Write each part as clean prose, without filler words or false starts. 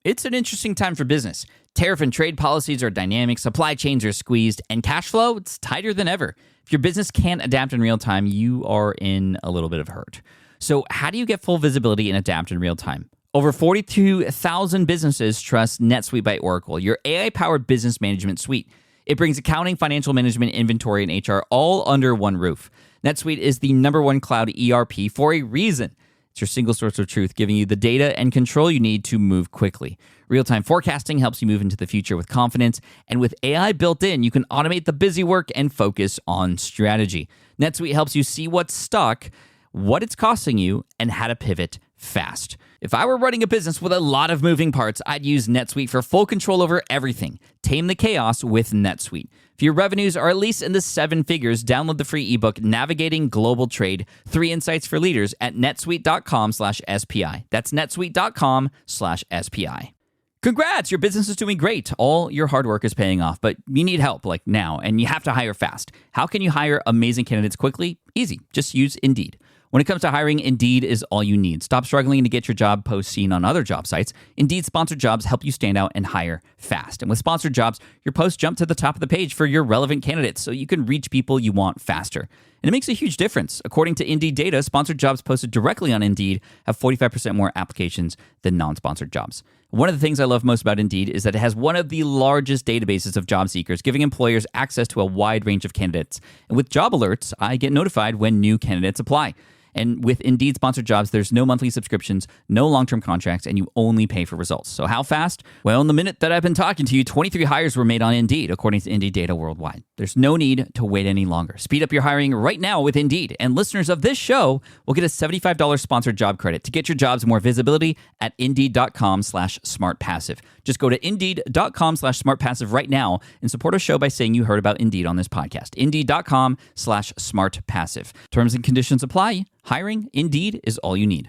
It's an interesting time for business. Tariff and trade policies are dynamic, supply chains are squeezed, and cash flow, it's tighter than ever. If your business can't adapt in real time, you are in a little bit of hurt. So how do you get full visibility and adapt in real time? Over 42,000 businesses trust NetSuite by Oracle, your AI-powered business management suite. It brings accounting, financial management, inventory, and HR all under one roof. NetSuite is the #1 cloud ERP for a reason. It's your single source of truth, giving you the data and control you need to move quickly. Real-time forecasting helps you move into the future with confidence, and with AI built in, you can automate the busy work and focus on strategy. NetSuite helps you see what's stuck, what it's costing you, and how to pivot fast. If I were running a business with a lot of moving parts, I'd use NetSuite for full control over everything. Tame the chaos with NetSuite. If your revenues are at least in the 7 figures, download the free ebook, Navigating Global Trade, 3 Insights for Leaders at netsuite.com/SPI. That's netsuite.com/SPI. Congrats, your business is doing great. All your hard work is paying off, but you need help like now, and you have to hire fast. How can you hire amazing candidates quickly? Easy, just use Indeed. When it comes to hiring, Indeed is all you need. Stop struggling to get your job post seen on other job sites. Indeed sponsored jobs help you stand out and hire fast. And with sponsored jobs, your posts jump to the top of the page for your relevant candidates so you can reach people you want faster. And it makes a huge difference. According to Indeed data, sponsored jobs posted directly on Indeed have 45% more applications than non-sponsored jobs. One of the things I love most about Indeed is that it has one of the largest databases of job seekers, giving employers access to a wide range of candidates. And with job alerts, I get notified when new candidates apply. And with Indeed sponsored jobs, there's no monthly subscriptions, no long-term contracts, and you only pay for results. So how fast? Well, in the minute that I've been talking to you, 23 hires were made on Indeed, according to Indeed data worldwide. There's no need to wait any longer. Speed up your hiring right now with Indeed. And listeners of this show will get a $75 sponsored job credit to get your jobs more visibility at Indeed.com/smartpassive. Just go to Indeed.com/smartpassive right now and support our show by saying you heard about Indeed on this podcast. Indeed.com/smartpassive. Terms and conditions apply. Hiring, Indeed, is all you need.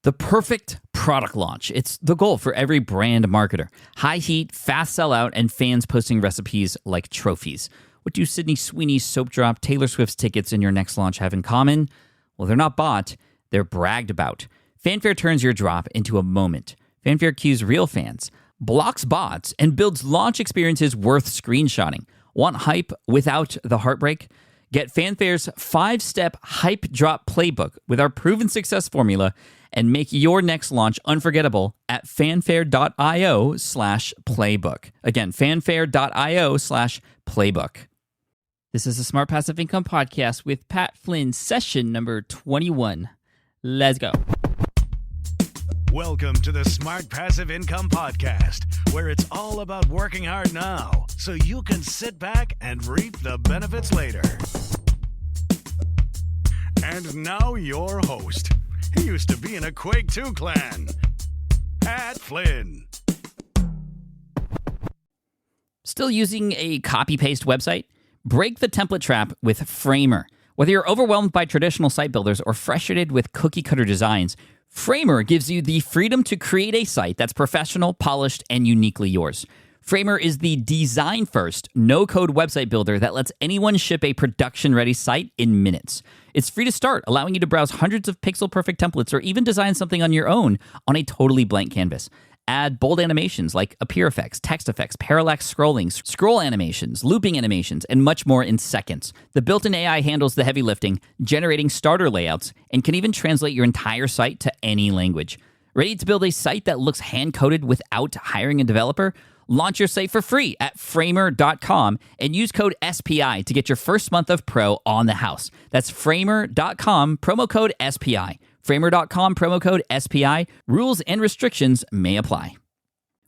The perfect product launch. It's the goal for every brand marketer. High heat, fast sellout, and fans posting recipes like trophies. What do Sydney Sweeney's soap drop, Taylor Swift's tickets, and your next launch have in common? Well, they're not bought, they're bragged about. Fanfare turns your drop into a moment. Fanfare cues real fans, blocks bots, and builds launch experiences worth screenshotting. Want hype without the heartbreak? Get Fanfare's 5-step hype drop playbook with our proven success formula and make your next launch unforgettable at fanfare.io/playbook. Again, fanfare.io/playbook. This is the Smart Passive Income Podcast with Pat Flynn, session number 21. Let's go. Welcome to the Smart Passive Income Podcast, where it's all about working hard now so you can sit back and reap the benefits later. And now your host. He used to be in a Quake 2 clan, Pat Flynn. Still using a copy-paste website? Break the template trap with Framer. Whether you're overwhelmed by traditional site builders or frustrated with cookie-cutter designs, Framer gives you the freedom to create a site that's professional, polished, and uniquely yours. Framer is the design-first, no-code website builder that lets anyone ship a production-ready site in minutes. It's free to start, allowing you to browse hundreds of pixel-perfect templates or even design something on your own on a totally blank canvas. Add bold animations like appear effects, text effects, parallax scrolling, scroll animations, looping animations, and much more in seconds. The built-in AI handles the heavy lifting, generating starter layouts, and can even translate your entire site to any language. Ready to build a site that looks hand-coded without hiring a developer? Launch your site for free at framer.com and use code SPI to get your first month of pro on the house. That's framer.com, promo code SPI. Framer.com, promo code SPI. Rules and restrictions may apply.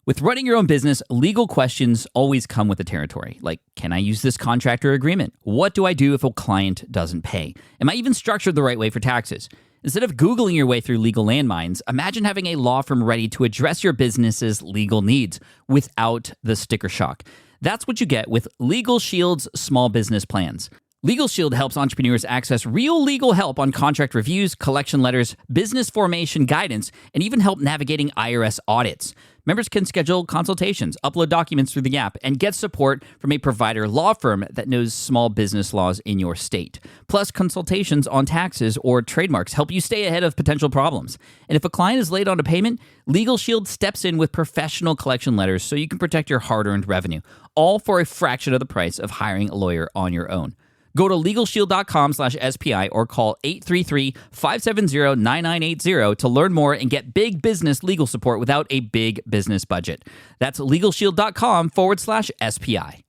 With running your own business, legal questions always come with the territory. Like, can I use this contract or agreement? What do I do if a client doesn't pay? Am I even structured the right way for taxes? Instead of Googling your way through legal landmines, imagine having a law firm ready to address your business's legal needs without the sticker shock. That's what you get with Legal Shield's small business plans. Legal Shield helps entrepreneurs access real legal help on contract reviews, collection letters, business formation guidance, and even help navigating IRS audits. Members can schedule consultations, upload documents through the app, and get support from a provider law firm that knows small business laws in your state. Plus, consultations on taxes or trademarks help you stay ahead of potential problems. And if a client is late on a payment, Legal Shield steps in with professional collection letters so you can protect your hard-earned revenue, all for a fraction of the price of hiring a lawyer on your own. Go to LegalShield.com/SPI or call 833-570-9980 to learn more and get big business legal support without a big business budget. That's LegalShield.com/SPI.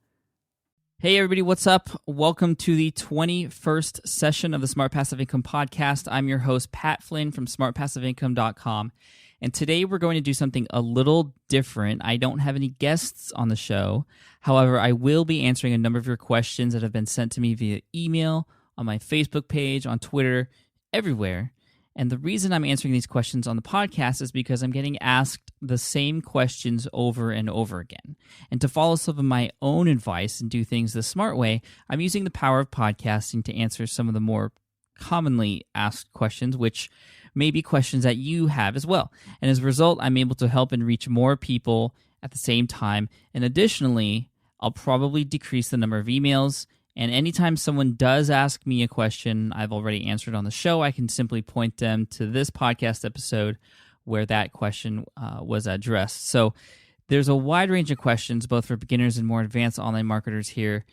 Hey everybody, what's up? Welcome to the 21st session of the Smart Passive Income Podcast. I'm your host, Pat Flynn from SmartPassiveIncome.com. And today we're going to do something a little different. I don't have any guests on the show. However, I will be answering a number of your questions that have been sent to me via email, on my Facebook page, on Twitter, everywhere. And the reason I'm answering these questions on the podcast is because I'm getting asked the same questions over and over again. And to follow some of my own advice and do things the smart way, I'm using the power of podcasting to answer some of the more commonly asked questions, which may be questions that you have as well. And as a result, I'm able to help and reach more people at the same time. And additionally, I'll probably decrease the number of emails. And anytime someone does ask me a question I've already answered on the show, I can simply point them to this podcast episode where that question was addressed. So there's a wide range of questions, both for beginners and more advanced online marketers here.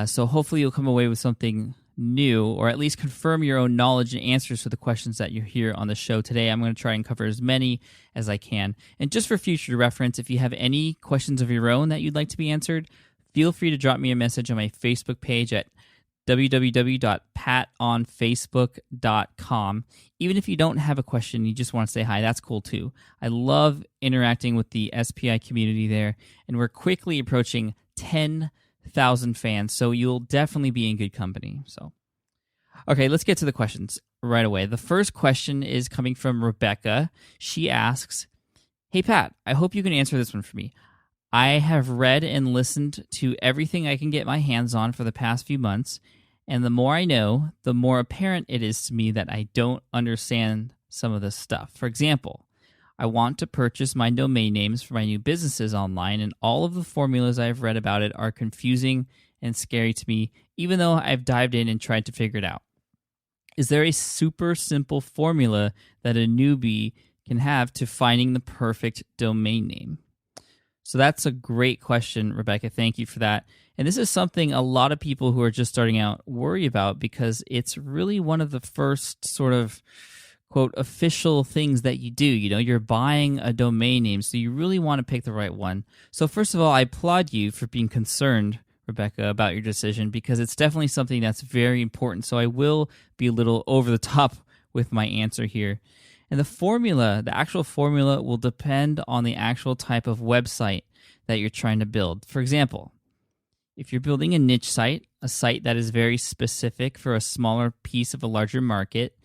So hopefully you'll come away with something new, or at least confirm your own knowledge and answers to the questions that you hear on the show today. I'm going to try and cover as many as I can. And just for future reference, if you have any questions of your own that you'd like to be answered, feel free to drop me a message on my Facebook page at www.patonfacebook.com. Even if you don't have a question, you just want to say hi, that's cool too. I love interacting with the SPI community there, and we're quickly approaching 10,000 fans, so you'll definitely be in good company. So, okay, let's get to the questions right away. The first question is coming from Rebecca. She asks, "Hey Pat, I hope you can answer this one for me. I have read and listened to everything I can get my hands on for the past few months, and the more I know, the more apparent it is to me that I don't understand some of this stuff. For example, I want to purchase my domain names for my new businesses online, and all of the formulas I've read about it are confusing and scary to me, even though I've dived in and tried to figure it out. Is there a super simple formula that a newbie can have to finding the perfect domain name?" So that's a great question, Rebecca. Thank you for that. And this is something a lot of people who are just starting out worry about, because it's really one of the first sort of quote official things that you do. You know, you're buying a domain name, so you really want to pick the right one. So first of all, I applaud you for being concerned, Rebecca, about your decision, because it's definitely something that's very important. So I will be a little over the top with my answer here. And the actual formula will depend on the actual type of website that you're trying to build. For example, if you're building a niche site, a site that is very specific for a smaller piece of a larger market,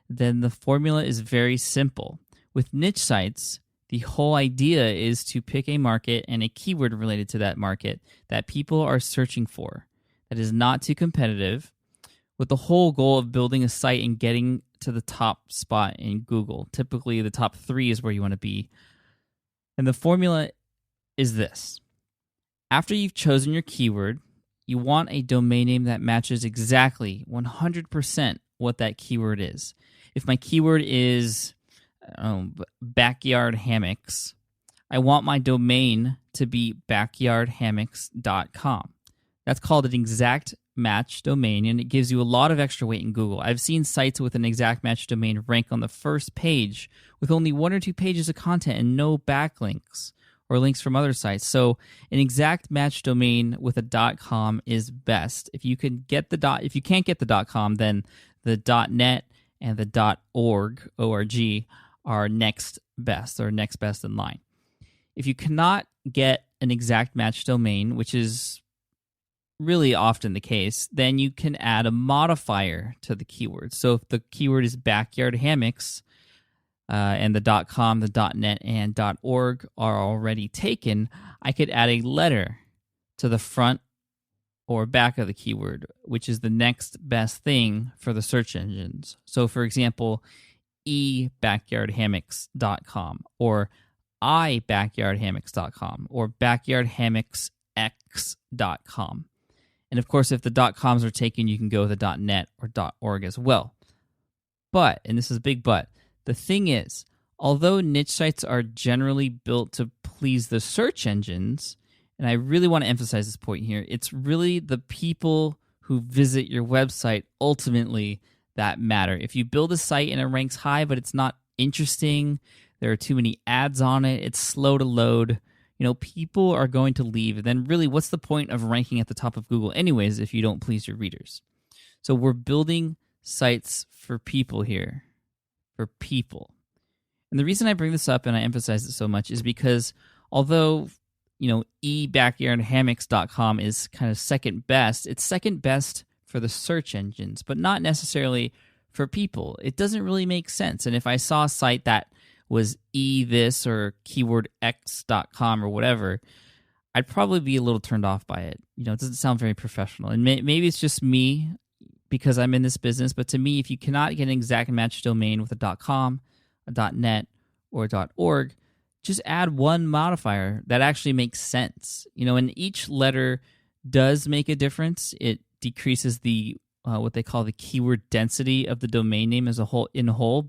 then the formula is very simple. With niche sites, the whole idea is to pick a market and a keyword related to that market that people are searching for, that is not too competitive, with the whole goal of building a site and getting to the top spot in Google. Typically, the top 3 is where you want to be. And the formula is this. After you've chosen your keyword, you want a domain name that matches exactly 100% what that keyword is. If my keyword is backyard hammocks, I want my domain to be backyardhammocks.com. That's called an exact match domain, and it gives you a lot of extra weight in Google. I've seen sites with an exact match domain rank on the first page with only 1 or 2 pages of content and no backlinks or links from other sites. So an exact match domain with a .com is best. If you can't get the .com, then the .net and the .org are next best, or next best in line. If you cannot get an exact match domain, which is really often the case, then you can add a modifier to the keyword. So if the keyword is backyard hammocks and the .com, the .net, and .org are already taken, I could add a letter to the front or back of the keyword, which is the next best thing for the search engines. So for example, ebackyardhammocks.com or ibackyardhammocks.com or backyardhammocks.x.com. And of course, if the .coms are taken, you can go with a .net or .org as well. But, and this is a big but, the thing is, although niche sites are generally built to please the search engines, and I really want to emphasize this point here, it's really the people who visit your website ultimately that matter. If you build a site and it ranks high, but it's not interesting, there are too many ads on it, it's slow to load, people are going to leave. And then really, what's the point of ranking at the top of Google anyways if you don't please your readers? So we're building sites for people here, for people. And the reason I bring this up and I emphasize it so much is because although, ebackyardhammocks.com is kind of second best, it's second best for the search engines, but not necessarily for people. It doesn't really make sense. And if I saw a site that was this or keywordx.com or whatever, I'd probably be a little turned off by it. It doesn't sound very professional. And maybe it's just me because I'm in this business, but to me, if you cannot get an exact match domain with a .com, a .net, or a .org, just add one modifier that actually makes sense. And each letter does make a difference. It decreases the what they call the keyword density of the domain name as a whole,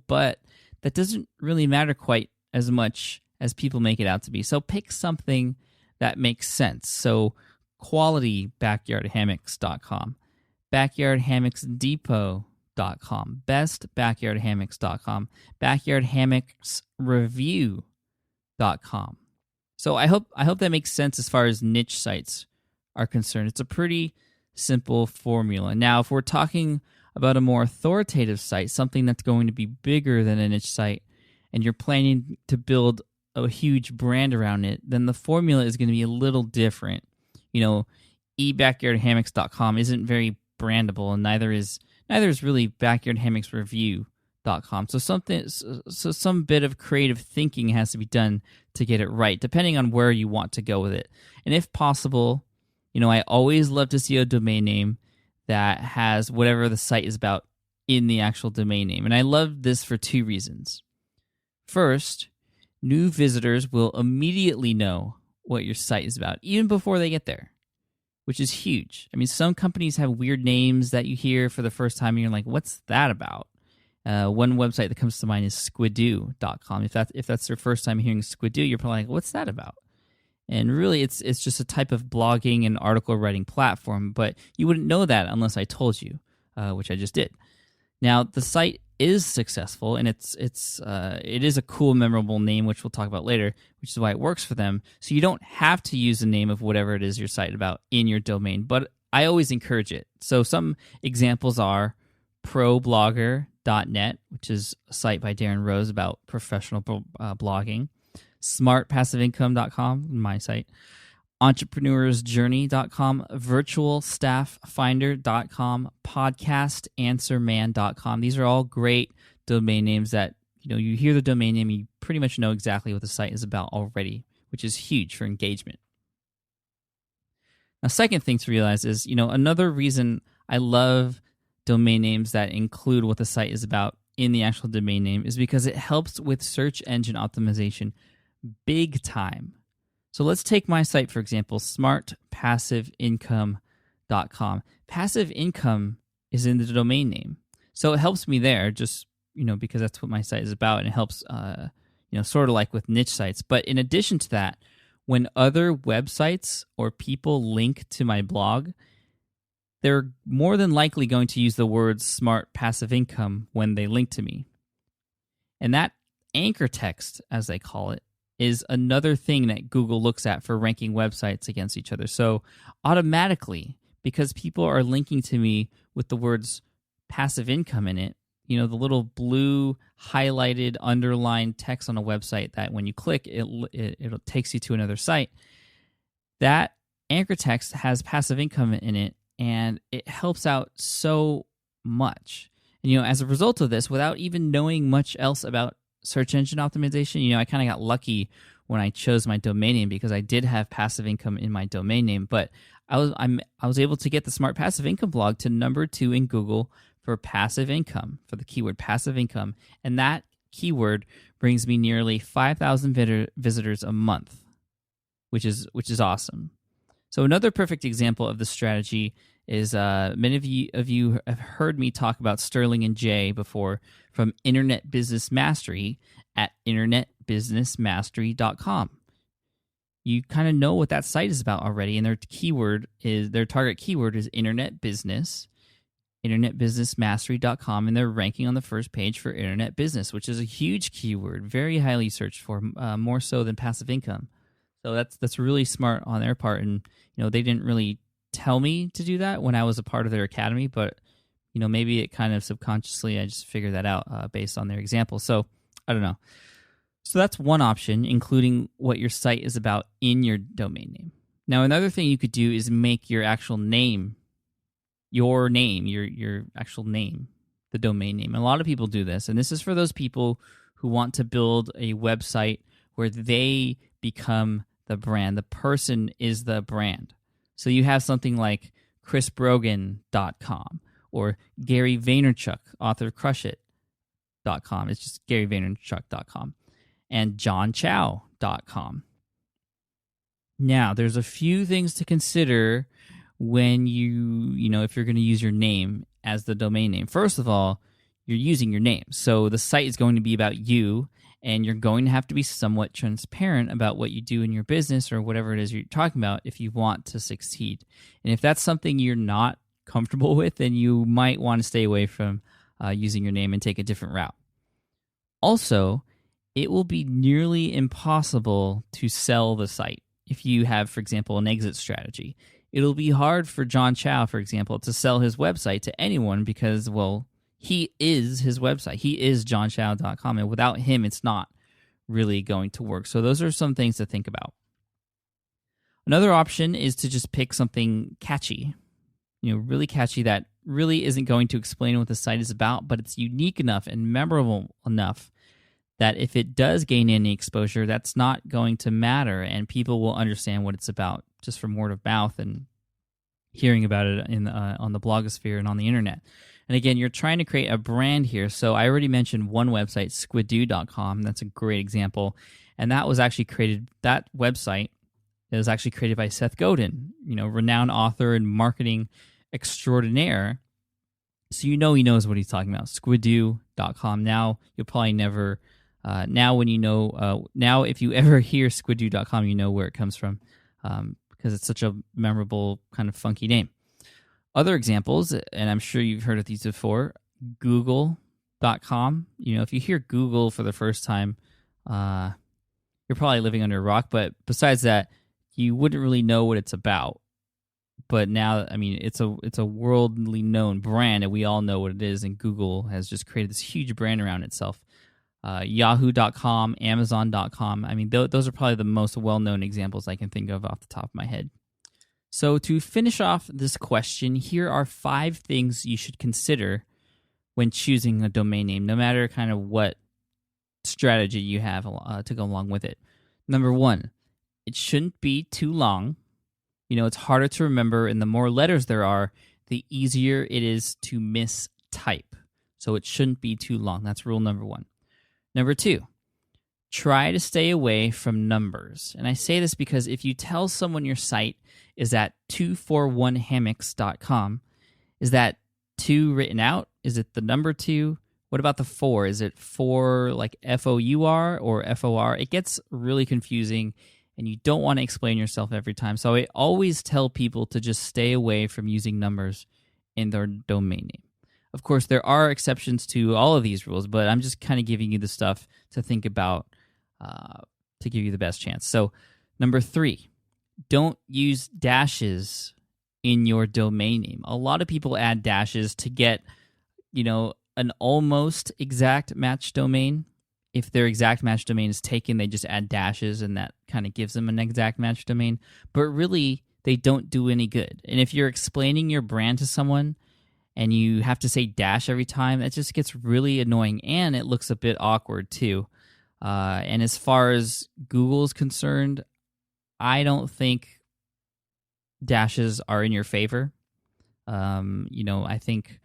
but that doesn't really matter quite as much as people make it out to be. So pick something that makes sense. So quality backyardhammocks.com, backyardhammocksdepot.com, bestbackyardhammocks.com, backyardhammocksreview.com. So I hope that makes sense as far as niche sites are concerned. It's a pretty simple formula. Now, if we're talking about a more authoritative site, something that's going to be bigger than a niche site, and you're planning to build a huge brand around it, then the formula is going to be a little different. ebackyardhammocks.com isn't very brandable, and neither is really backyardhammocksreview.com. So some bit of creative thinking has to be done to get it right, depending on where you want to go with it. And if possible, I always love to see a domain name that has whatever the site is about in the actual domain name. And I love this for two reasons. First, new visitors will immediately know what your site is about, even before they get there, which is huge. I mean, some companies have weird names that you hear for the first time, and you're like, what's that about? One website that comes to mind is squidoo.com. If that's your first time hearing Squidoo, you're probably like, what's that about? And really, it's just a type of blogging and article writing platform, but you wouldn't know that unless I told you, which I just did. Now, the site is successful, and it is a cool, memorable name, which we'll talk about later, which is why it works for them. So you don't have to use the name of whatever it is your site about in your domain, but I always encourage it. So some examples are problogger.net, which is a site by Darren Rose about professional blogging. smartpassiveincome.com, my site, entrepreneursjourney.com, virtualstafffinder.com, podcastanswerman.com. These are all great domain names that, you hear the domain name, you pretty much know exactly what the site is about already, which is huge for engagement. Now, second thing to realize is, another reason I love domain names that include what the site is about in the actual domain name is because it helps with search engine optimization big time. So let's take my site, for example, smartpassiveincome.com. Passive income is in the domain name. So it helps me there just, because that's what my site is about, and it helps, sort of like with niche sites. But in addition to that, when other websites or people link to my blog, they're more than likely going to use the word smart passive income when they link to me. And that anchor text, as they call it, is another thing that Google looks at for ranking websites against each other. So automatically, because people are linking to me with the words passive income in it, the little blue highlighted underlined text on a website that when you click, it takes you to another site, that anchor text has passive income in it, and it helps out so much. And, as a result of this, without even knowing much else about search engine optimization, I kind of got lucky when I chose my domain name because I did have passive income in my domain name, but I was able to get the Smart Passive Income blog to number 2 in Google for passive income, for the keyword passive income, and that keyword brings me nearly 5,000 visitors a month, which is awesome. So another perfect example of this strategy is many of you have heard me talk about Sterling and Jay before from Internet Business Mastery at internetbusinessmastery.com. You kind of know what that site is about already, and their target keyword is internet business, internetbusinessmastery.com, and they're ranking on the first page for internet business, which is a huge keyword, very highly searched for, more so than passive income. So that's really smart on their part, and they didn't really tell me to do that when I was a part of their academy, but maybe it kind of subconsciously I just figured that out based on their example. So I don't know. So that's one option, including what your site is about in your domain name. Now, another thing you could do is make your actual name, your actual name, the domain name. And a lot of people do this, and this is for those people who want to build a website where they become the brand. The person is the brand. So you have something like chrisbrogan.com or Gary Vaynerchuk, author of crushit.com. It's just garyvaynerchuk.com. And johnchow.com. Now, there's a few things to consider when if you're going to use your name as the domain name. First of all, you're using your name. So the site is going to be about you, and you're going to have to be somewhat transparent about what you do in your business or whatever it is you're talking about if you want to succeed. And if that's something you're not comfortable with, then you might want to stay away from using your name and take a different route. Also, it will be nearly impossible to sell the site if you have, for example, an exit strategy. It'll be hard for John Chow, for example, to sell his website to anyone because, well, he is his website. He is johnchow.com, and without him, it's not really going to work. So those are some things to think about. Another option is to just pick something catchy, really catchy that really isn't going to explain what the site is about, but it's unique enough and memorable enough that if it does gain any exposure, that's not going to matter, and people will understand what it's about just from word of mouth and hearing about it on the blogosphere and on the internet. And again, you're trying to create a brand here. So I already mentioned one website, squidoo.com. That's a great example. And that website was actually created by Seth Godin, renowned author and marketing extraordinaire. So he knows what he's talking about. Squidoo.com. Now you'll probably never... now if you ever hear squidoo.com, you know where it comes from because it's such a memorable kind of funky name. Other examples, and I'm sure you've heard of these before, google.com. If you hear Google for the first time, you're probably living under a rock, but besides that, you wouldn't really know what it's about. But now, it's a worldly known brand, and we all know what it is, and Google has just created this huge brand around itself. Yahoo.com, Amazon.com. Those are probably the most well-known examples I can think of off the top of my head. So to finish off this question, here are 5 things you should consider when choosing a domain name, no matter kind of what strategy you have to go along with it. Number 1, it shouldn't be too long. It's harder to remember, and the more letters there are, the easier it is to mistype. So it shouldn't be too long. That's rule number 1. Number 2, try to stay away from numbers. And I say this because if you tell someone your site is at 241hammocks.com, is that 2 written out? Is it the number 2? What about the 4? Is it 4 like F-O-U-R or F-O-R? It gets really confusing, and you don't want to explain yourself every time. So I always tell people to just stay away from using numbers in their domain name. Of course, there are exceptions to all of these rules, but I'm just kind of giving you the stuff to think about to give you the best chance. So, number 3, don't use dashes in your domain name. A lot of people add dashes to get, an almost exact match domain. If their exact match domain is taken, they just add dashes, and that kind of gives them an exact match domain. But really, they don't do any good. And if you're explaining your brand to someone, and you have to say dash every time, it just gets really annoying, and it looks a bit awkward too. And as far as Google's concerned, I don't think dashes are in your favor. I think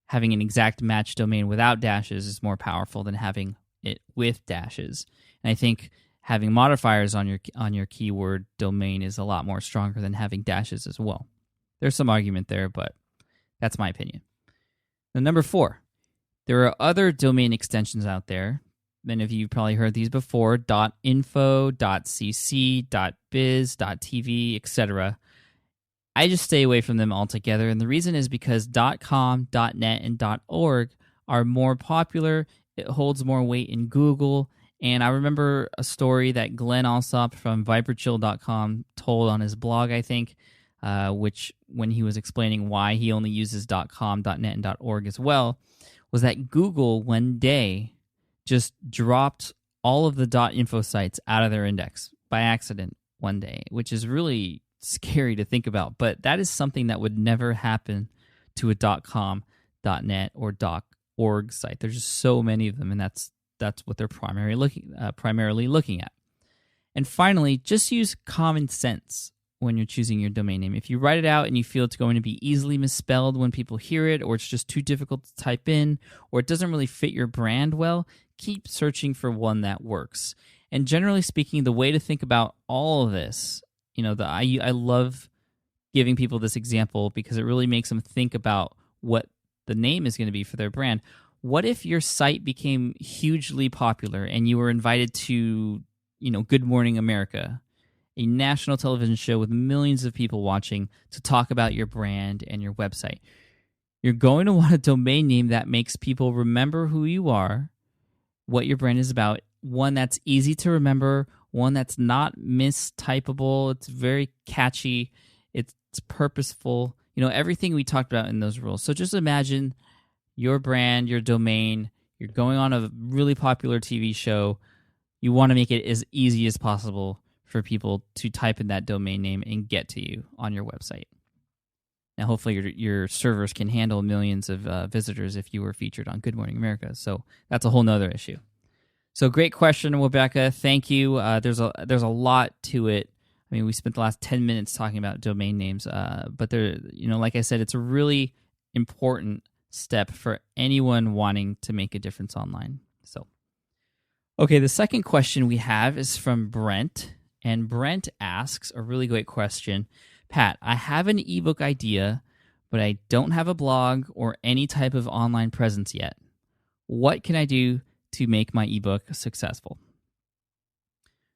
having an exact match domain without dashes is more powerful than having it with dashes. And I think having modifiers on your keyword domain is a lot more stronger than having dashes as well. There's some argument there, but that's my opinion. Now, number 4, there are other domain extensions out there. Many of you probably heard these before: .info, .cc, .biz, .tv, etc. I just stay away from them altogether, and the reason is because .com, .net, and .org are more popular. It holds more weight in Google, and I remember a story that Glenn Alsop from ViperChill.com told on his blog, I think, which when he was explaining why he only uses .com, .net, and .org as well, was that Google one day just dropped all of the .info sites out of their index by accident one day, which is really scary to think about. But that is something that would never happen to a .com, .net, or .org site. There's just so many of them, and that's what they're primarily looking at. And finally, just use common sense when you're choosing your domain name. If you write it out and you feel it's going to be easily misspelled when people hear it, or it's just too difficult to type in, or it doesn't really fit your brand well, keep searching for one that works. And generally speaking, the way to think about all of this, I love giving people this example because it really makes them think about what the name is going to be for their brand. What if your site became hugely popular and you were invited to, Good Morning America, a national television show with millions of people watching, to talk about your brand and your website? You're going to want a domain name that makes people remember who you are, what your brand is about, one that's easy to remember, one that's not mistypable, it's very catchy, it's purposeful, everything we talked about in those rules. So just imagine your brand, your domain, you're going on a really popular TV show, you want to make it as easy as possible for people to type in that domain name and get to you on your website. Now, hopefully your servers can handle millions of visitors if you were featured on Good Morning America. So that's a whole nother issue. So great question, Rebecca. Thank you. There's a lot to it. I mean, we spent the last 10 minutes talking about domain names, but there, like I said, it's a really important step for anyone wanting to make a difference online. So, okay, the second question we have is from Brent, and Brent asks a really great question. Pat, I have an ebook idea, but I don't have a blog or any type of online presence yet. What can I do to make my ebook successful?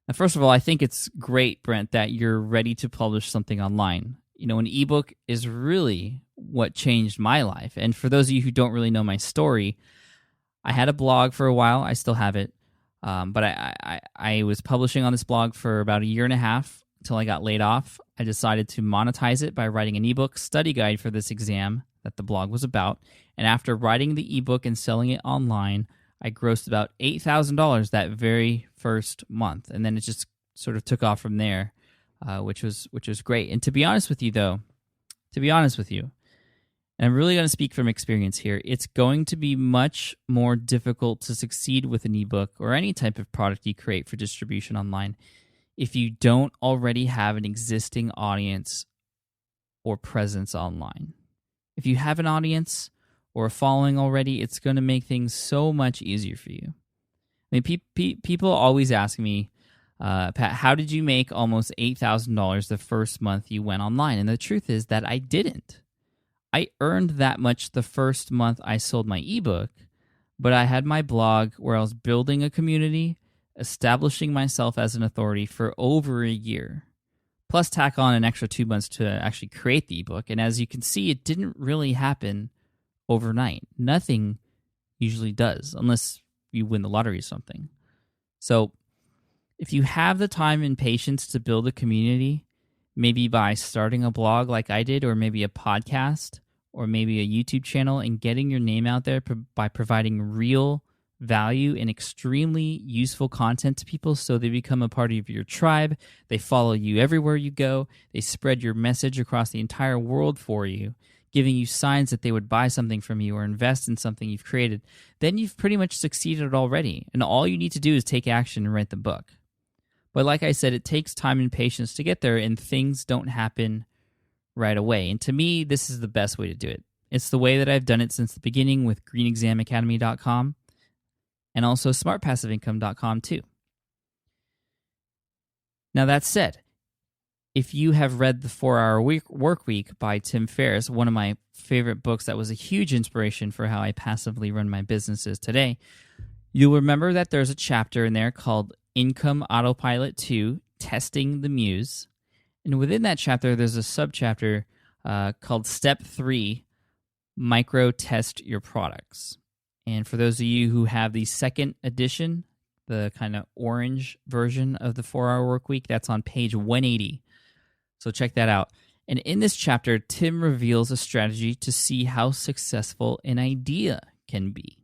Now, first of all, I think it's great, Brent, that you're ready to publish something online. An ebook is really what changed my life. And for those of you who don't really know my story, I had a blog for a while. I still have it. But I was publishing on this blog for about a year and a half until I got laid off. I decided to monetize it by writing an ebook study guide for this exam that the blog was about. And after writing the ebook and selling it online, I grossed about $8,000 that very first month. And then it just sort of took off from there, which was great. And to be honest with you, and I'm really going to speak from experience here, it's going to be much more difficult to succeed with an ebook or any type of product you create for distribution online if you don't already have an existing audience or presence online. If you have an audience or a following already, it's going to make things so much easier for you. I mean, people always ask me, Pat, how did you make almost $8,000 the first month you went online? And the truth is that I didn't. I earned that much the first month I sold my ebook, but I had my blog where I was building a community, establishing myself as an authority for over a year, plus tack on an extra 2 months to actually create the ebook. And as you can see, it didn't really happen overnight. Nothing usually does, unless you win the lottery or something. So if you have the time and patience to build a community, maybe by starting a blog like I did, or maybe a podcast, or maybe a YouTube channel, and getting your name out there by providing real value and extremely useful content to people so they become a part of your tribe, they follow you everywhere you go, they spread your message across the entire world for you, giving you signs that they would buy something from you or invest in something you've created, then you've pretty much succeeded already. And all you need to do is take action and write the book. But like I said, it takes time and patience to get there, and things don't happen right away. And to me, this is the best way to do it. It's the way that I've done it since the beginning with greenexamacademy.com. and also smartpassiveincome.com too. Now, that said, if you have read The 4-Hour Work Week by Tim Ferriss, one of my favorite books that was a huge inspiration for how I passively run my businesses today, you'll remember that there's a chapter in there called Income Autopilot 2, Testing the Muse. And within that chapter, there's a subchapter called Step 3, Micro Test Your Products. And for those of you who have the second edition, the kind of orange version of the 4-Hour Work Week, that's on page 180. So check that out. And in this chapter, Tim reveals a strategy to see how successful an idea can be.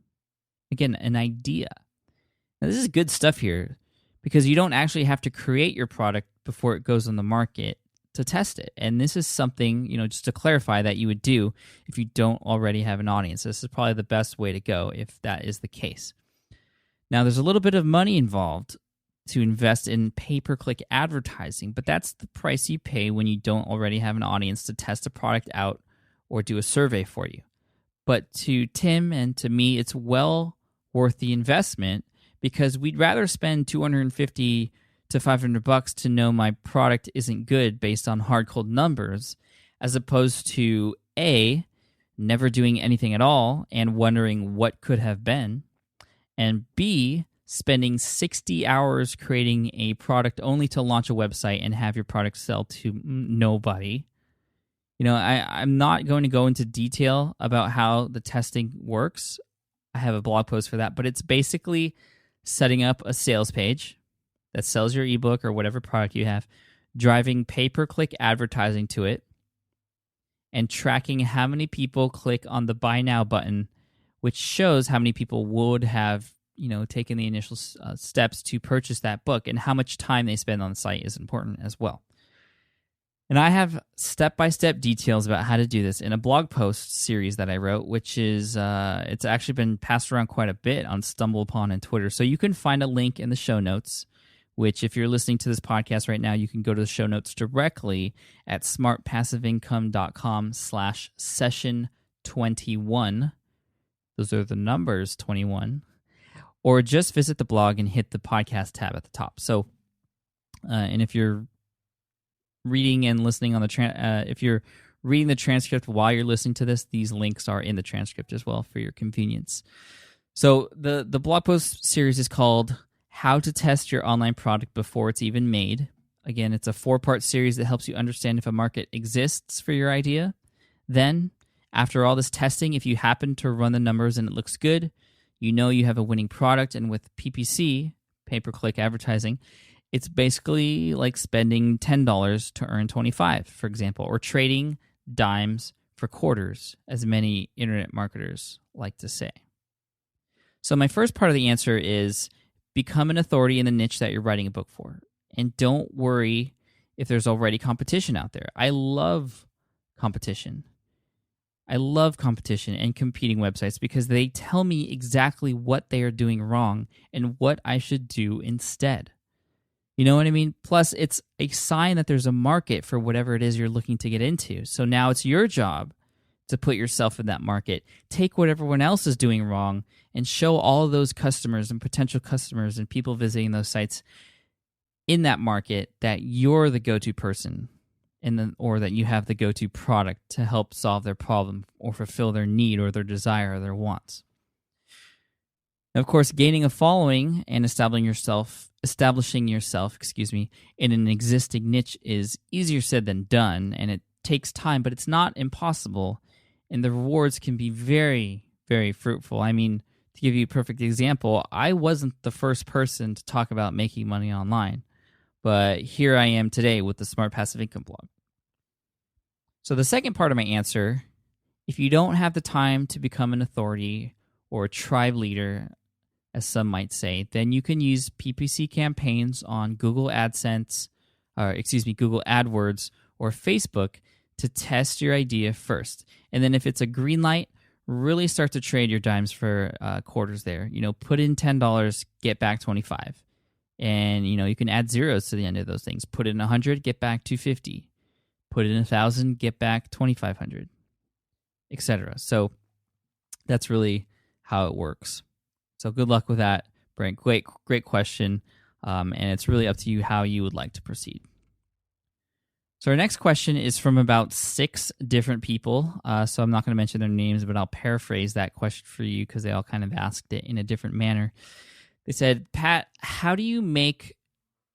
Again, an idea. Now, this is good stuff here because you don't actually have to create your product before it goes on the market to test it. And this is something, just to clarify, that you would do if you don't already have an audience. This is probably the best way to go if that is the case. Now, there's a little bit of money involved to invest in pay-per-click advertising, but that's the price you pay when you don't already have an audience to test a product out or do a survey for you. But to Tim and to me, it's well worth the investment because we'd rather spend $250 to $500 to know my product isn't good based on hard-cold numbers, as opposed to A, never doing anything at all and wondering what could have been, and B, spending 60 hours creating a product only to launch a website and have your product sell to nobody. I'm not going to go into detail about how the testing works. I have a blog post for that, but it's basically setting up a sales page that sells your ebook or whatever product you have, driving pay-per-click advertising to it, and tracking how many people click on the Buy Now button, which shows how many people would have taken the initial steps to purchase that book, and how much time they spend on the site is important as well. And I have step-by-step details about how to do this in a blog post series that I wrote, which is, it's actually been passed around quite a bit on StumbleUpon and Twitter. So you can find a link in the show notes, which if you're listening to this podcast right now, you can go to the show notes directly at smartpassiveincome.com/session21. Those are the numbers 21. Or just visit the blog and hit the podcast tab at the top. So, and if you're reading and listening on if you're reading the transcript while you're listening to this, these links are in the transcript as well for your convenience. So the blog post series is called How to Test Your Online Product Before It's Even Made. Again, it's a 4-part series that helps you understand if a market exists for your idea. Then, after all this testing, if you happen to run the numbers and it looks good, you have a winning product. And with PPC, pay-per-click advertising, it's basically like spending $10 to earn $25, for example, or trading dimes for quarters, as many internet marketers like to say. So my first part of the answer is become an authority in the niche that you're writing a book for. And don't worry if there's already competition out there. I love competition. I love competition and competing websites because they tell me exactly what they are doing wrong and what I should do instead. You know what I mean? Plus, it's a sign that there's a market for whatever it is you're looking to get into. So now it's your job to put yourself in that market. Take what everyone else is doing wrong and show all of those customers and potential customers and people visiting those sites in that market that you're the go-to person. Or that you have the go-to product to help solve their problem or fulfill their need or their desire or their wants. Now, of course, gaining a following and establishing yourself, in an existing niche is easier said than done, and it takes time, but it's not impossible, and the rewards can be very, very fruitful. I mean, to give you a perfect example, I wasn't the first person to talk about making money online, but here I am today with the Smart Passive Income blog. So the second part of my answer, if you don't have the time to become an authority or a tribe leader, as some might say, then you can use PPC campaigns on Google AdWords or Facebook to test your idea first. And then if it's a green light, really start to trade your dimes for quarters there. Put in $10, get back 25. And, you can add zeros to the end of those things. Put in 100, get back 250. Put in 1,000, get back 2,500, etc. So that's really how it works. So good luck with that, Brent. Great question. And it's really up to you how you would like to proceed. So our next question is from about 6 different people. So I'm not going to mention their names, but I'll paraphrase that question for you because they all kind of asked it in a different manner. They said, Pat, how do you make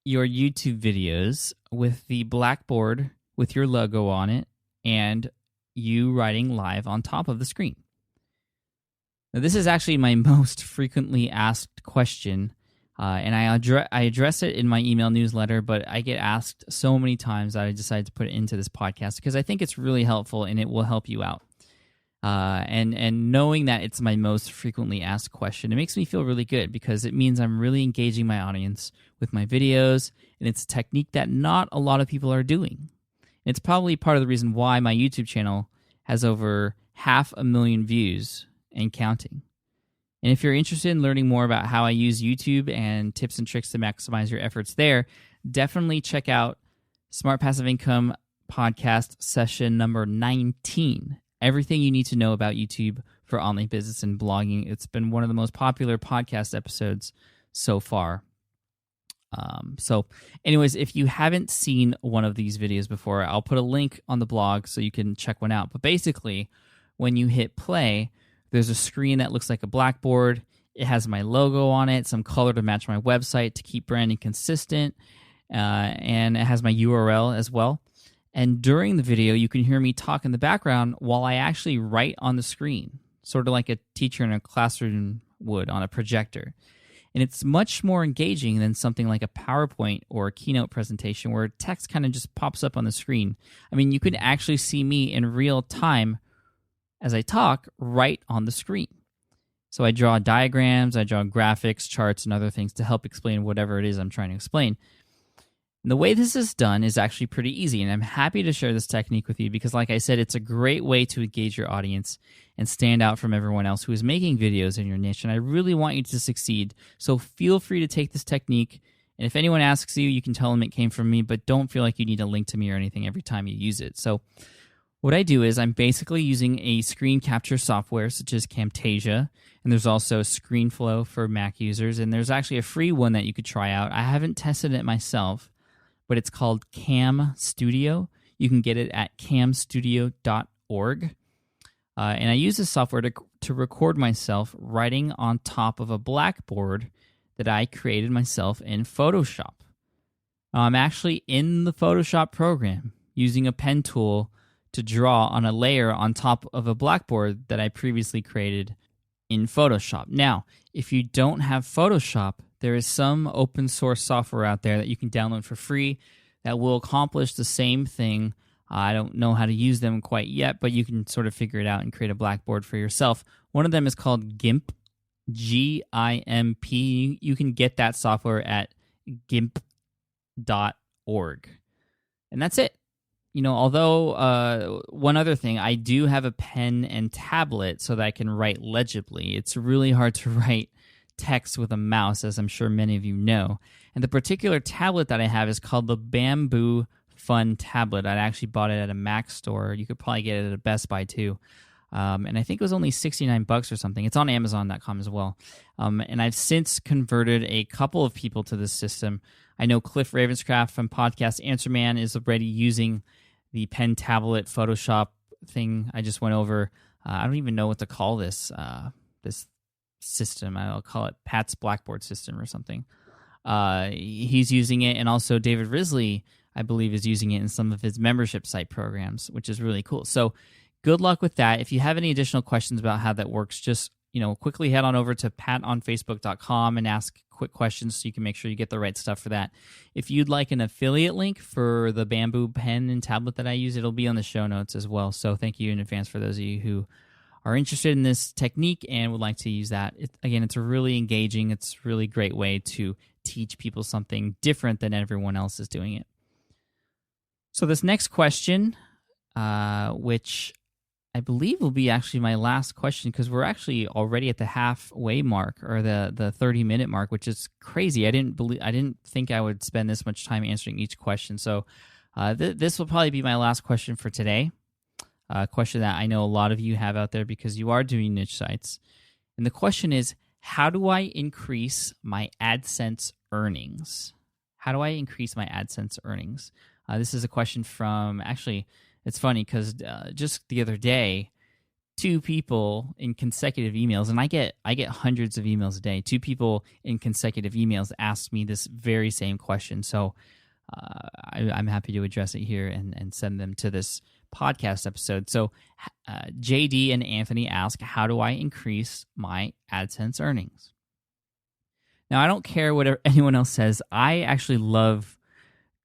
your YouTube videos with the Blackboard with your logo on it and you writing live on top of the screen? Now, this is actually my most frequently asked question. And I address it in my email newsletter, but I get asked so many times that I decided to put it into this podcast because I think it's really helpful and it will help you out. And knowing that it's my most frequently asked question, it makes me feel really good because it means I'm really engaging my audience with my videos, and it's a technique that not a lot of people are doing. It's probably part of the reason why my YouTube channel has over 500,000 views and counting. And if you're interested in learning more about how I use YouTube and tips and tricks to maximize your efforts there, definitely check out Smart Passive Income podcast session number 19. Everything you need to know about YouTube for online business and blogging. It's been one of the most popular podcast episodes so far. So anyways, if you haven't seen one of these videos before, I'll put a link on the blog so you can check one out. But basically, when you hit play, there's a screen that looks like a Blackboard. It has my logo on it, some color to match my website to keep branding consistent, and it has my URL as well. And during the video, you can hear me talk in the background while I actually write on the screen, sort of like a teacher in a classroom would on a projector. And it's much more engaging than something like a PowerPoint or a keynote presentation where text kind of just pops up on the screen. I mean, you can actually see me in real time as I talk right on the screen. So I draw diagrams, I draw graphics, charts, and other things to help explain whatever it is I'm trying to explain. And the way this is done is actually pretty easy, and I'm happy to share this technique with you because, like I said, it's a great way to engage your audience and stand out from everyone else who is making videos in your niche, and I really want you to succeed. So feel free to take this technique, and if anyone asks you, you can tell them it came from me, but don't feel like you need a link to me or anything every time you use it. So what I do is I'm basically using a screen capture software such as Camtasia, and there's also ScreenFlow for Mac users, and there's actually a free one that you could try out. I haven't tested it myself, but it's called Cam Studio. You can get it at camstudio.org. And I use this software to record myself writing on top of a Blackboard that I created myself in Photoshop. I'm actually in the Photoshop program using a pen tool to draw on a layer on top of a Blackboard that I previously created in Photoshop. Now, if you don't have Photoshop, there is some open source software out there that you can download for free that will accomplish the same thing. I don't know how to use them quite yet, but you can sort of figure it out and create a Blackboard for yourself. One of them is called GIMP, G-I-M-P. You can get that software at gimp.org. And that's it. You know, although one other thing, I do have a pen and tablet so that I can write legibly. It's really hard to write text with a mouse, as I'm sure many of you know. And the particular tablet that I have is called the Bamboo Fun Tablet. I actually bought it at a Mac store. You could probably get it at a Best Buy too. And I think it was only $69 or something. It's on Amazon.com as well. And I've since converted a couple of people to this system. I know Cliff Ravenscraft from Podcast Answer Man is already using the pen tablet Photoshop thing I just went over. I don't even know what to call this this system. I'll call it Pat's Blackboard system or something. He's using it, and also David Risley, I believe, is using it in some of his membership site programs, which is really cool. So good luck with that. If you have any additional questions about how that works, just quickly head on over to patonfacebook.com and ask quick questions so you can make sure you get the right stuff for that. If you'd like an affiliate link for the Bamboo pen and tablet that I use, it'll be on the show notes as well. So thank you in advance for those of you who are interested in this technique and would like to use that. Again, it's a really engaging, it's a really great way to teach people something different than everyone else is doing it. So this next question, which I believe will be actually my last question, because we're actually already at the halfway mark, or the 30-minute mark, which is crazy. I didn't think I would spend this much time answering each question. So this will probably be my last question for today. A question that I know a lot of you have out there because you are doing niche sites. And the question is, how do I increase my AdSense earnings? How do I increase my AdSense earnings? This is a question from, actually, it's funny because just the other day, two people in consecutive emails, and I get hundreds of emails a day. Two people in consecutive emails asked me this very same question. So I'm happy to address it here and send them to this podcast episode. So JD and Anthony ask, how do I increase my AdSense earnings? Now, I don't care what anyone else says. I actually love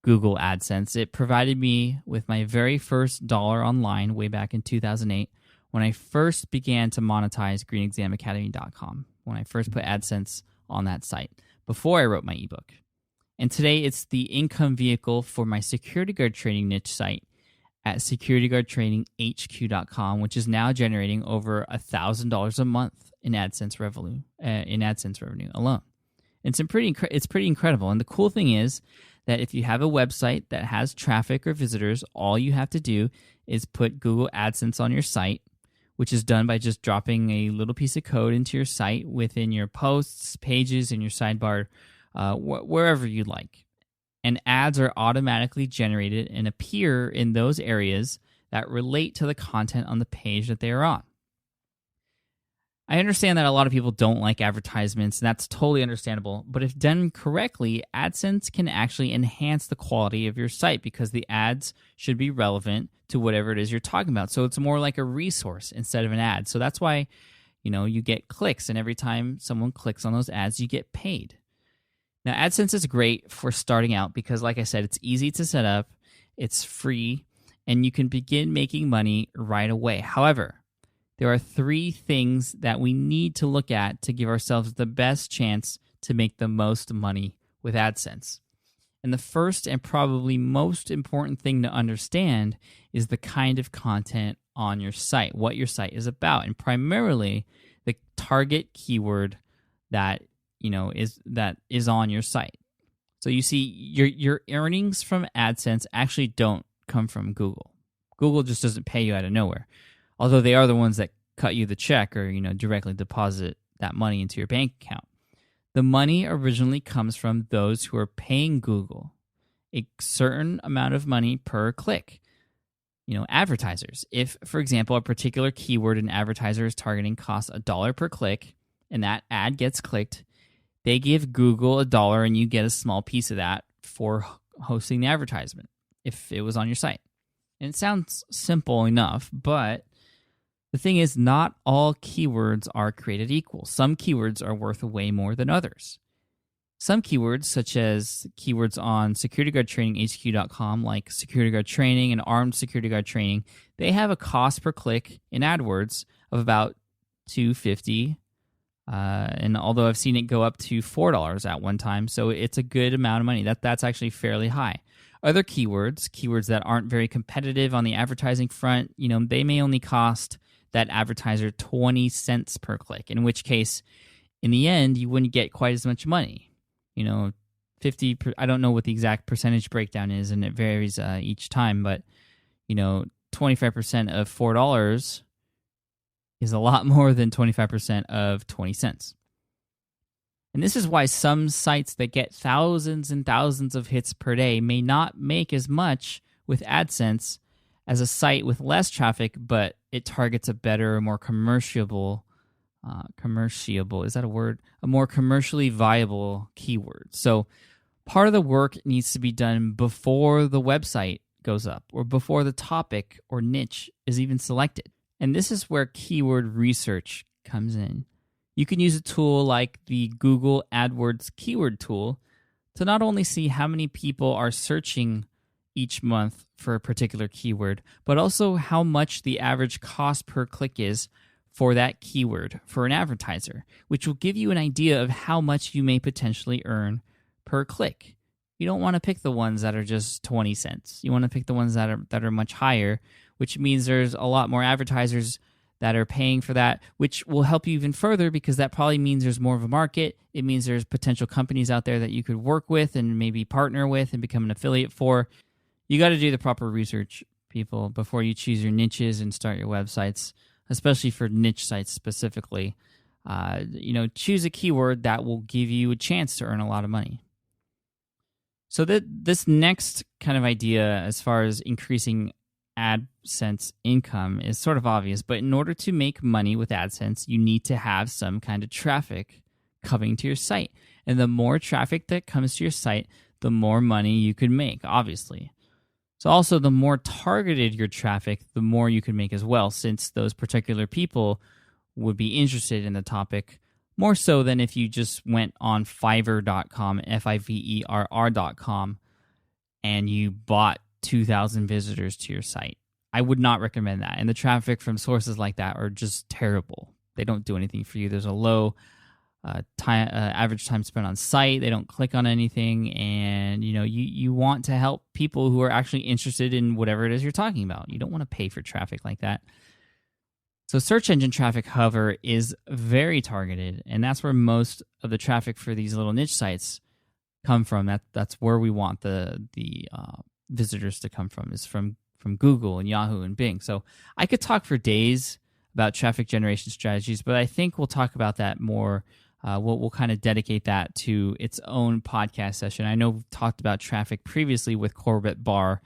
Google AdSense. It provided me with my very first dollar online way back in 2008 when I first began to monetize greenexamacademy.com, when I first put AdSense on that site before I wrote my ebook. And today it's the income vehicle for my security guard training niche site at securityguardtraininghq.com, which is now generating over $1,000 a month in AdSense revenue alone. It's pretty incredible. And the cool thing is that if you have a website that has traffic or visitors, all you have to do is put Google AdSense on your site, which is done by just dropping a little piece of code into your site within your posts, pages, and your sidebar, wherever you'd like. And ads are automatically generated and appear in those areas that relate to the content on the page that they are on. I understand that a lot of people don't like advertisements, and that's totally understandable. But if done correctly, AdSense can actually enhance the quality of your site because the ads should be relevant to whatever it is you're talking about. So it's more like a resource instead of an ad. So that's why, you get clicks, and every time someone clicks on those ads, you get paid. Now, AdSense is great for starting out because, like I said, it's easy to set up, it's free, and you can begin making money right away. However, there are three things that we need to look at to give ourselves the best chance to make the most money with AdSense. And the first and probably most important thing to understand is the kind of content on your site, what your site is about, and primarily the target keyword that is on your site. So you see, your earnings from AdSense actually don't come from Google. Google just doesn't pay you out of nowhere. Although they are the ones that cut you the check or, directly deposit that money into your bank account. The money originally comes from those who are paying Google a certain amount of money per click. Advertisers. If, for example, a particular keyword an advertiser is targeting costs $1 per click and that ad gets clicked, they give Google $1 and you get a small piece of that for hosting the advertisement if it was on your site. And it sounds simple enough, but the thing is, not all keywords are created equal. Some keywords are worth way more than others. Some keywords, such as keywords on securityguardtraininghq.com, like security guard training and armed security guard training, they have a cost per click in AdWords of about $2.50. And although I've seen it go up to $4 at one time, so it's a good amount of money. That's actually fairly high. Other keywords that aren't very competitive on the advertising front, they may only cost that advertiser 20 cents per click, in which case, in the end, you wouldn't get quite as much money. 50, I don't know what the exact percentage breakdown is, and it varies each time, but, 25% of $4 is a lot more than 25% of 20 cents. And this is why some sites that get thousands and thousands of hits per day may not make as much with AdSense as a site with less traffic, but it targets a better, more commerciable, is that a word? A more commercially viable keyword. So part of the work needs to be done before the website goes up or before the topic or niche is even selected. And this is where keyword research comes in. You can use a tool like the Google AdWords keyword tool to not only see how many people are searching each month for a particular keyword, but also how much the average cost per click is for that keyword for an advertiser, which will give you an idea of how much you may potentially earn per click. You don't want to pick the ones that are just 20 cents. You want to pick the ones that are much higher, which means there's a lot more advertisers that are paying for that, which will help you even further because that probably means there's more of a market. It means there's potential companies out there that you could work with and maybe partner with and become an affiliate for. You got to do the proper research, people, before you choose your niches and start your websites, especially for niche sites specifically. choose a keyword that will give you a chance to earn a lot of money. So this next kind of idea as far as increasing AdSense income is sort of obvious, but in order to make money with AdSense, you need to have some kind of traffic coming to your site. And the more traffic that comes to your site, the more money you can make, obviously. So also, the more targeted your traffic, the more you can make as well, since those particular people would be interested in the topic more so than if you just went on Fiverr.com, Fiverr.com, and you bought 2,000 visitors to your site. I would not recommend that. And the traffic from sources like that are just terrible. They don't do anything for you. There's a low average time spent on site. They don't click on anything, and you want to help people who are actually interested in whatever it is you're talking about. You don't want to pay for traffic like that. So search engine traffic, however, is very targeted, and that's where most of the traffic for these little niche sites come from. That's where we want the visitors to come from, is from Google and Yahoo and Bing. So I could talk for days about traffic generation strategies, but I think we'll talk about that more. We'll kind of dedicate that to its own podcast session. I know we've talked about traffic previously with Corbett Barr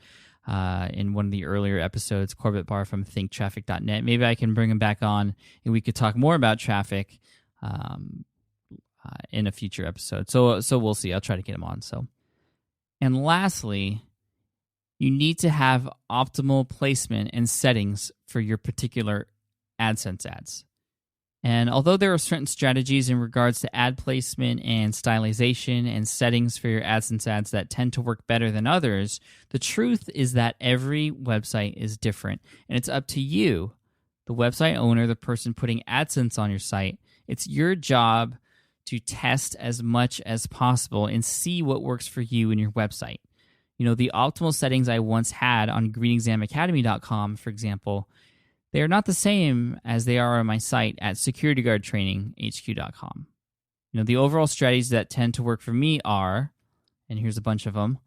in one of the earlier episodes, Corbett Barr from thinktraffic.net. Maybe I can bring him back on and we could talk more about traffic in a future episode. So we'll see. I'll try to get him on. And lastly, you need to have optimal placement and settings for your particular AdSense ads. And although there are certain strategies in regards to ad placement and stylization and settings for your AdSense ads that tend to work better than others, the truth is that every website is different. And it's up to you, the website owner, the person putting AdSense on your site. It's your job to test as much as possible and see what works for you and your website. The optimal settings I once had on greenexamacademy.com, for example, they are not the same as they are on my site at securityguardtraininghq.com. The overall strategies that tend to work for me are, and here's a bunch of them.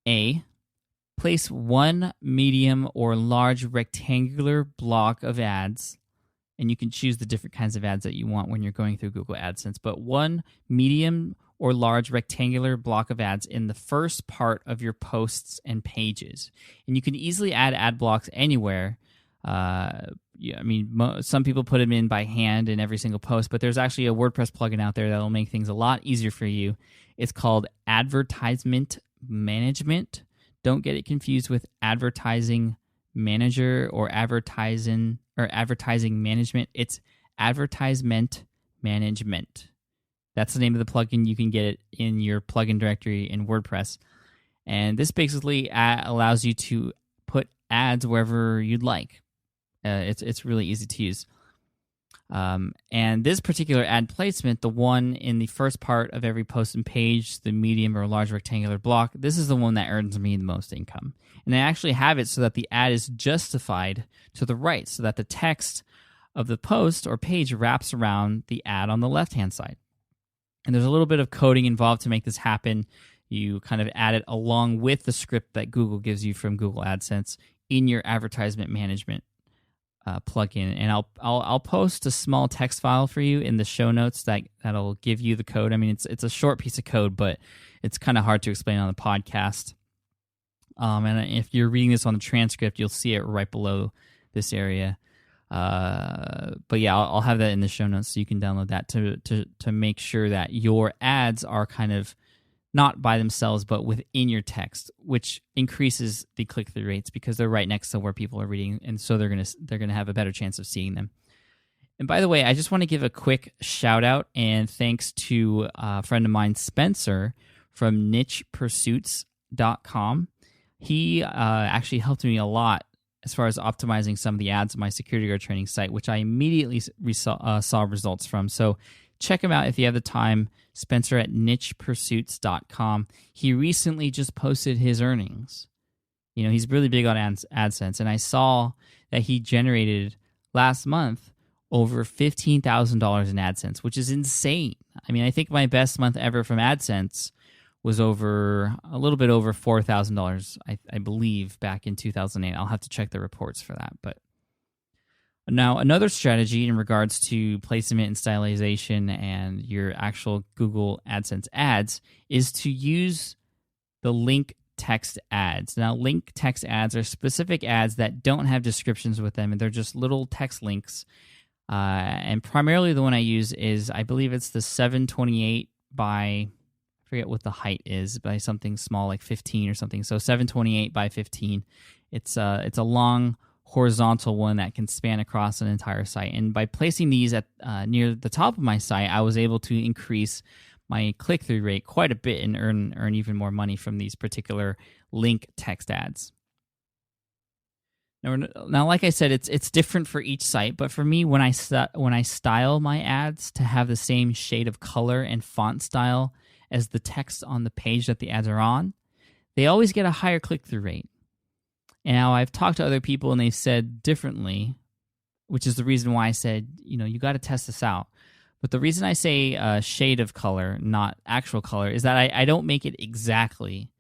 A, place one medium or large rectangular block of ads, and you can choose the different kinds of ads that you want when you're going through Google AdSense, but one medium or large rectangular block of ads in the first part of your posts and pages. And you can easily add ad blocks anywhere. Some people put them in by hand in every single post, but there's actually a WordPress plugin out there that will make things a lot easier for you. It's called Advertisement Management. Don't get it confused with Advertising Manager or Advertising Management. It's Advertisement Management. That's the name of the plugin. You can get it in your plugin directory in WordPress. And this basically allows you to put ads wherever you'd like. It's really easy to use. And this particular ad placement, the one in the first part of every post and page, the medium or large rectangular block, this is the one that earns me the most income. And I actually have it so that the ad is justified to the right, so that the text of the post or page wraps around the ad on the left-hand side. And there's a little bit of coding involved to make this happen. You kind of add it along with the script that Google gives you from Google AdSense in your advertisement management plugin. And I'll post a small text file for you in the show notes that'll give you the code. I mean, it's a short piece of code, but it's kind of hard to explain on the podcast. And if you're reading this on the transcript, you'll see it right below this area. But yeah, I'll have that in the show notes so you can download that to make sure that your ads are kind of not by themselves, but within your text, which increases the click-through rates because they're right next to where people are reading, and so they're gonna have a better chance of seeing them. And by the way, I just want to give a quick shout out and thanks to a friend of mine, Spencer from nichepursuits.com. He actually helped me a lot as far as optimizing some of the ads on my security guard training site, which I immediately saw results from. So check him out if you have the time, Spencer at nichepursuits.com. He recently just posted his earnings. He's really big on AdSense, and I saw that he generated last month over $15,000 in AdSense, which is insane. I mean, I think my best month ever from AdSense was a little bit over $4,000, I believe, back in 2008. I'll have to check the reports for that. But Now, another strategy in regards to placement and stylization and your actual Google AdSense ads is to use the link text ads. Now, link text ads are specific ads that don't have descriptions with them, and they're just little text links. And primarily the one I use is, I believe it's the 728 by, I forget what the height is, by something small like 15 or something. So 728 by 15. It's a long horizontal one that can span across an entire site. And by placing these at near the top of my site, I was able to increase my click-through rate quite a bit and earn even more money from these particular link text ads. Now, like I said, it's different for each site, but for me, when I style my ads to have the same shade of color and font style as the text on the page that the ads are on, they always get a higher click-through rate. And now I've talked to other people and they've said differently, which is the reason why I said, you got to test this out. But the reason I say shade of color, not actual color, is that I don't make it exactly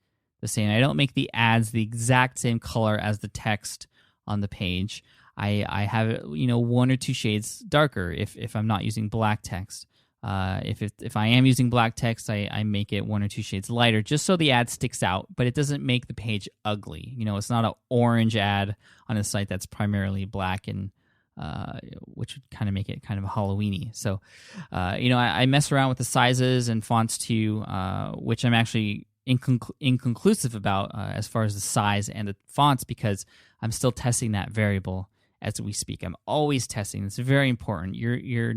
the same. I don't make the ads the exact same color as the text on the page. I have it, one or two shades darker if I'm not using black text. If I am using black text, I make it one or two shades lighter just so the ad sticks out, but it doesn't make the page ugly. It's not an orange ad on a site that's primarily black, and which would kind of make it kind of Halloween-y. So, I mess around with the sizes and fonts too, which I'm actually inconclusive about as far as the size and the fonts, because I'm still testing that variable as we speak. I'm always testing. It's very important. You're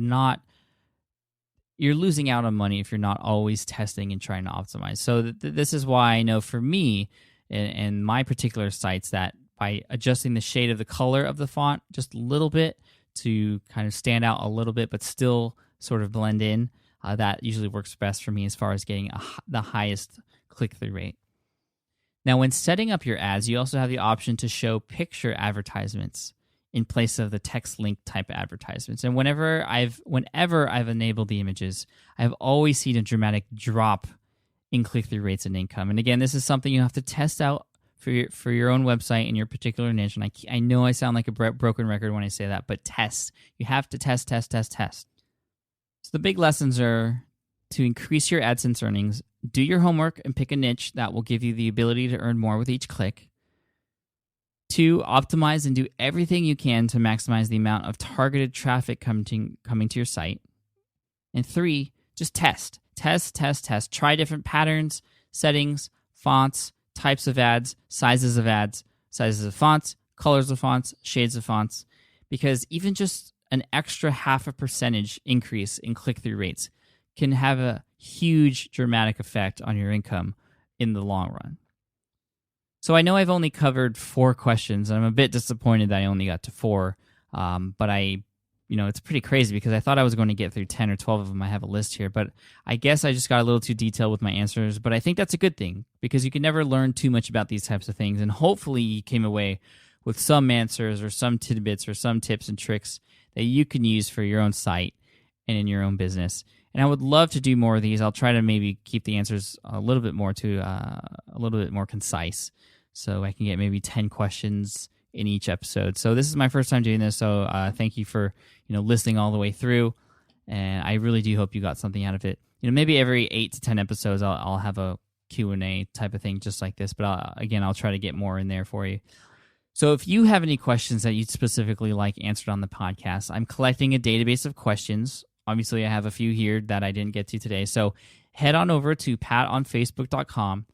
losing out on money if you're not always testing and trying to optimize. So this is why I know for me and my particular sites that by adjusting the shade of the color of the font just a little bit to kind of stand out a little bit but still sort of blend in, that usually works best for me as far as getting the highest click-through rate. Now, when setting up your ads, you also have the option to show picture advertisements in place of the text link type advertisements. And whenever I've enabled the images, I've always seen a dramatic drop in click-through rates and income. And again, this is something you have to test out for your own website in your particular niche. And I know I sound like a broken record when I say that, but test. You have to test. So the big lessons are to increase your AdSense earnings, do your homework and pick a niche that will give you the ability to earn more with each click. 2, optimize and do everything you can to maximize the amount of targeted traffic coming to your site. And 3, just test. Try different patterns, settings, fonts, types of ads, sizes of fonts, colors of fonts, shades of fonts, because even just an extra 0.5% increase in click-through rates can have a huge dramatic effect on your income in the long run. So I know I've only covered 4 questions, and I'm a bit disappointed that I only got to 4, but it's pretty crazy because I thought I was going to get through 10 or 12 of them. I have a list here, but I guess I just got a little too detailed with my answers, but I think that's a good thing because you can never learn too much about these types of things, and hopefully you came away with some answers or some tidbits or some tips and tricks that you can use for your own site and in your own business. And I would love to do more of these. I'll try to maybe keep the answers a little bit more concise, so I can get maybe 10 questions in each episode. So this is my first time doing this, so thank you for listening all the way through, and I really do hope you got something out of it. Maybe every 8 to 10 episodes I'll have a Q&A type of thing just like this, but I'll try to get more in there for you. So if you have any questions that you'd specifically like answered on the podcast, I'm collecting a database of questions. Obviously, I have a few here that I didn't get to today. So head on over to patonfacebook.com.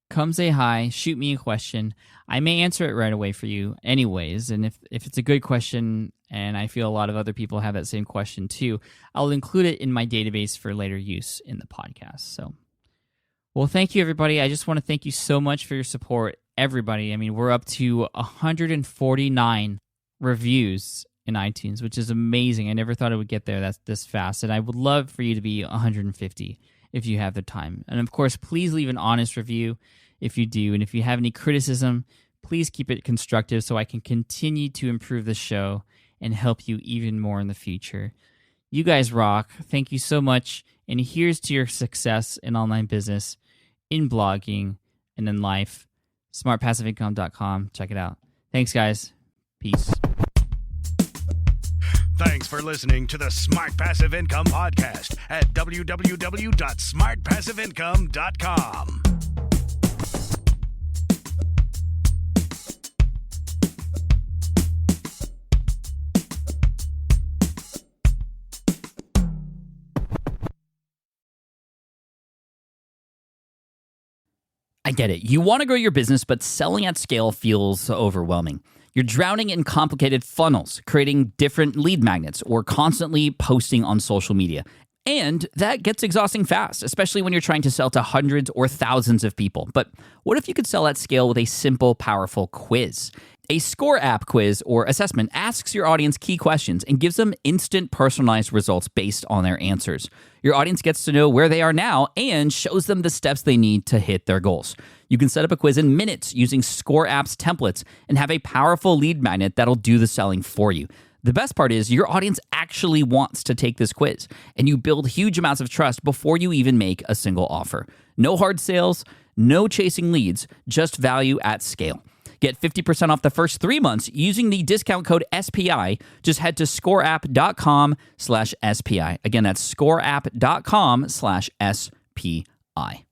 Come say hi, shoot me a question. I may answer it right away for you anyways. And if it's a good question and I feel a lot of other people have that same question too, I'll include it in my database for later use in the podcast. So, well, thank you, everybody. I just want to thank you so much for your support, everybody. I mean, we're up to 149 reviews in iTunes, which is amazing. I never thought it would get there this fast, and I would love for you to be 150 if you have the time. And of course, please leave an honest review if you do, and if you have any criticism, please keep it constructive so I can continue to improve the show and help you even more in the future. You guys rock. Thank you so much, and here's to your success in online business, in blogging, and in life. smartpassiveincome.com. Check it out. Thanks, guys. Peace. Thanks for listening to the Smart Passive Income Podcast at www.smartpassiveincome.com. I get it. You want to grow your business, but selling at scale feels overwhelming. You're drowning in complicated funnels, creating different lead magnets, or constantly posting on social media. And that gets exhausting fast, especially when you're trying to sell to hundreds or thousands of people. But what if you could sell at scale with a simple, powerful quiz? A score app quiz or assessment asks your audience key questions and gives them instant personalized results based on their answers. Your audience gets to know where they are now and shows them the steps they need to hit their goals. You can set up a quiz in minutes using Score App's templates and have a powerful lead magnet that'll do the selling for you. The best part is your audience actually wants to take this quiz, and you build huge amounts of trust before you even make a single offer. No hard sales, no chasing leads, just value at scale. Get 50% off the first 3 months using the discount code SPI. Just head to scoreapp.com/SPI. Again, that's scoreapp.com/SPI.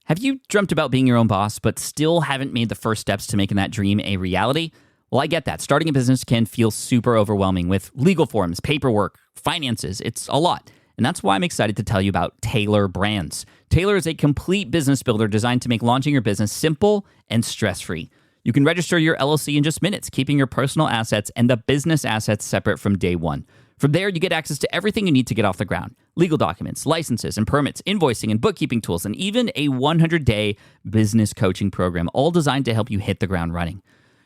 Have you dreamt about being your own boss, but still haven't made the first steps to making that dream a reality? Well, I get that. Starting a business can feel super overwhelming with legal forms, paperwork, finances. It's a lot. And that's why I'm excited to tell you about Taylor Brands. Taylor is a complete business builder designed to make launching your business simple and stress-free. You can register your LLC in just minutes, keeping your personal assets and the business assets separate from day one. From there, you get access to everything you need to get off the ground: legal documents, licenses and permits, invoicing and bookkeeping tools, and even a 100-day business coaching program, all designed to help you hit the ground running.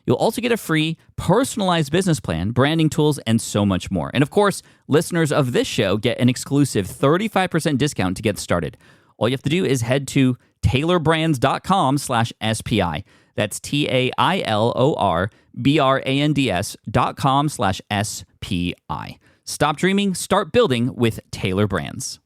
You'll also get a free, personalized business plan, branding tools, and so much more. And of course, listeners of this show get an exclusive 35% discount to get started. All you have to do is head to taylorbrands.com/SPI. That's TAILORBRANDS.com/SPI. Stop dreaming, start building with Taylor Brands.